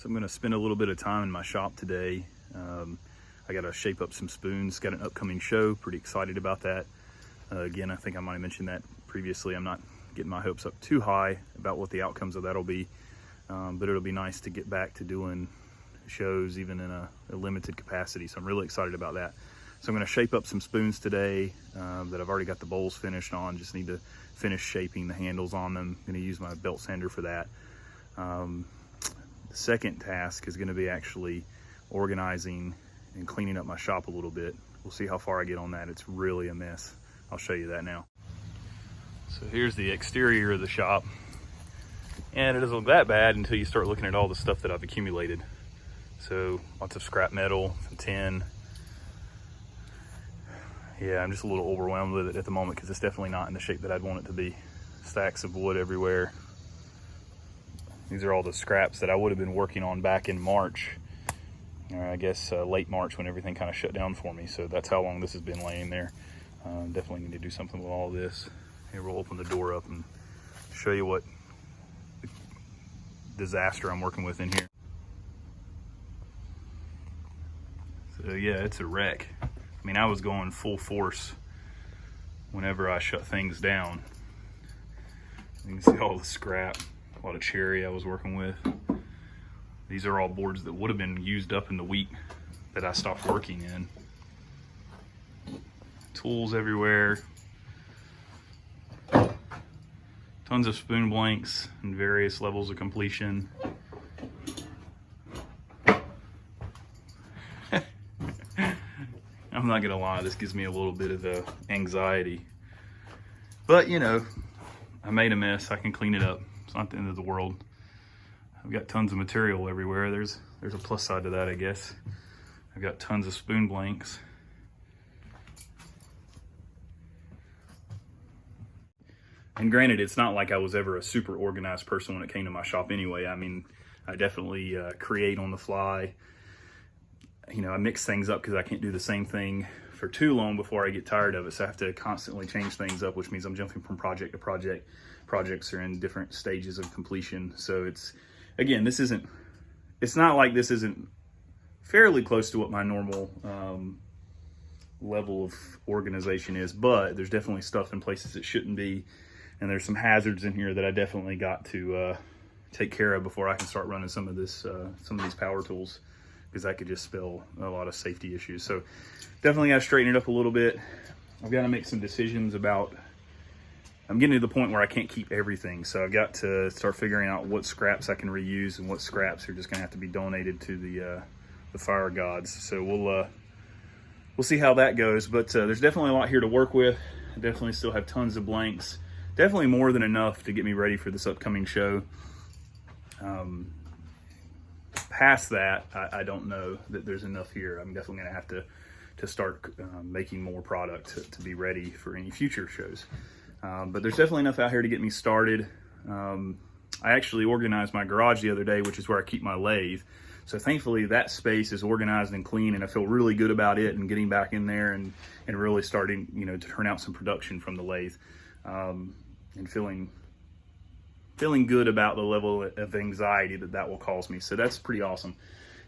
So I'm going to spend a little bit of time in my shop today. I got to shape up some spoons, got an upcoming show, pretty excited about that. Again, I think I might have mentioned that previously. I'm not getting my hopes up too high about what the outcomes of that'll be, but it'll be nice to get back to doing shows even in a limited capacity. So I'm really excited about that. So I'm going to shape up some spoons today that I've already got the bowls finished on. Just need to finish shaping the handles on them. I'm going to use my belt sander for that. The second task is going to be actually organizing and cleaning up my shop a little bit. We'll see how far I get on that. It's really a mess. I'll show you that now. So here's the exterior of the shop. And it doesn't look that bad until you start looking at all the stuff that I've accumulated. So lots of scrap metal, some tin. Yeah, I'm just a little overwhelmed with it at the moment because it's definitely not in the shape that I'd want it to be. Stacks of wood everywhere. These are all the scraps that I would have been working on back in March, or I guess late March, when everything kind of shut down for me. So that's how long this has been laying there. Definitely need to do something with all this. Here, we'll open the door up and show you what disaster I'm working with in here. So yeah, it's a wreck. I mean, I was going full force whenever I shut things down. You can see all the scrap, a lot of cherry I was working with. These are all boards that would have been used up in the week that I stopped working in. Tools everywhere. Tons of spoon blanks in various levels of completion. I'm not gonna lie, this gives me a little bit of anxiety. But you know, I made a mess, I can clean it up. It's not the end of the world. I've got tons of material everywhere. There's a plus side to that, I guess. I've got tons of spoon blanks. And granted, it's not like I was ever a super organized person when it came to my shop anyway. I mean, I definitely create on the fly. You know, I mix things up because I can't do the same thing for too long before I get tired of it. So I have to constantly change things up, which means I'm jumping from project to project. Projects are in different stages of completion. So it's, again, it's not like this isn't fairly close to what my normal level of organization is, but there's definitely stuff in places it shouldn't be. And there's some hazards in here that I definitely got to take care of before I can start running some of these power tools, because that could just spell a lot of safety issues. So definitely got to straighten it up a little bit. I've got to make some decisions about, I'm getting to the point where I can't keep everything. So I've got to start figuring out what scraps I can reuse and what scraps are just gonna have to be donated to the fire gods. So we'll see how that goes. But there's definitely a lot here to work with. I definitely still have tons of blanks. Definitely more than enough to get me ready for this upcoming show. Past that, I don't know that there's enough here. I'm definitely gonna have to start making more product to be ready for any future shows. But there's definitely enough out here to get me started. I actually organized my garage the other day, which is where I keep my lathe. So thankfully that space is organized and clean, and I feel really good about it and getting back in there and really starting, you know, to turn out some production from the lathe. And feeling good about the level of anxiety that will cause me. So that's pretty awesome.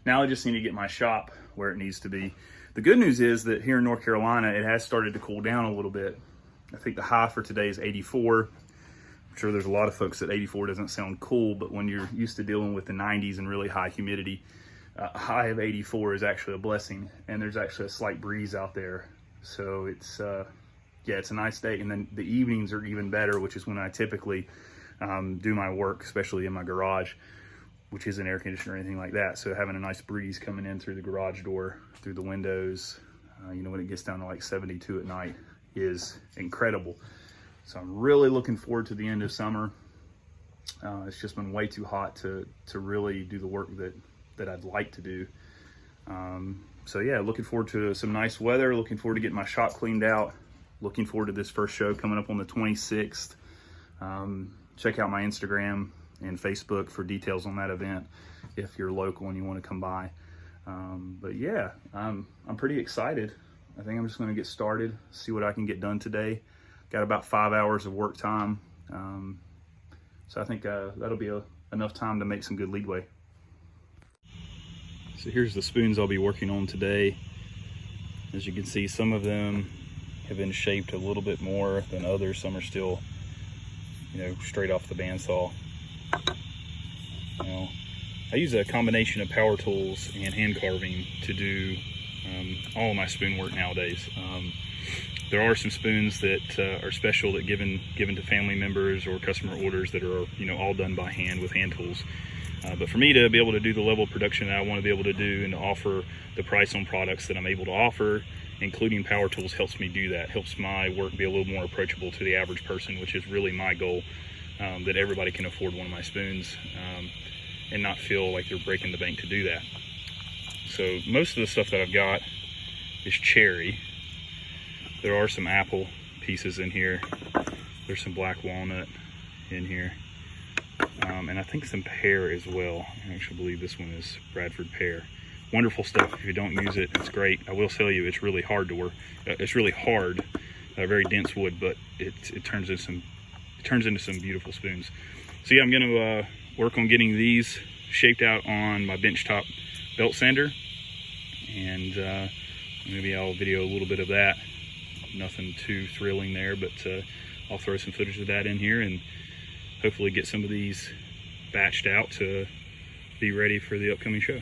Now I just need to get my shop where it needs to be. The good news is that here in North Carolina, it has started to cool down a little bit. I think the high for today is 84. I'm sure there's a lot of folks that 84 doesn't sound cool, but when you're used to dealing with the 90s and really high humidity, a high of 84 is actually a blessing. And there's actually a slight breeze out there. So it's, yeah, it's a nice day. And then the evenings are even better, which is when I typically do my work, especially in my garage, which isn't air conditioned or anything like that. So having a nice breeze coming in through the garage door, through the windows, you know, when it gets down to like 72 at night, is incredible. So I'm really looking forward to the end of summer. It's just been way too hot to really do the work that I'd like to do. So yeah, looking forward to some nice weather, looking forward to getting my shop cleaned out, looking forward to this first show coming up on the 26th. Check out my Instagram and Facebook for details on that event if you're local and you want to come by. But yeah, I'm pretty excited. I think I'm just going to get started, see what I can get done today. Got about 5 hours of work time. So I think that'll be enough time to make some good leadway. So here's the spoons I'll be working on today. As you can see, some of them have been shaped a little bit more than others. Some are still, you know, straight off the bandsaw. Now, I use a combination of power tools and hand carving to do all of my spoon work nowadays. There are some spoons that are special that given to family members or customer orders that are, you know, all done by hand with hand tools. But for me to be able to do the level of production that I want to be able to do and to offer the price on products that I'm able to offer, including power tools, helps me do that. Helps my work be a little more approachable to the average person, which is really my goal, that everybody can afford one of my spoons and not feel like they're breaking the bank to do that. So most of the stuff that I've got is cherry. There are some apple pieces in here. There's some black walnut in here. And I think some pear as well. I actually believe this one is Bradford pear. Wonderful stuff. If you don't use it, it's great. I will tell you, it's really hard to work. It's really hard, very dense wood, but it turns into some beautiful spoons. So yeah, I'm going to work on getting these shaped out on my benchtop belt sander, and maybe I'll video a little bit of that. Nothing too thrilling there, but I'll throw some footage of that in here and hopefully get some of these batched out to be ready for the upcoming show.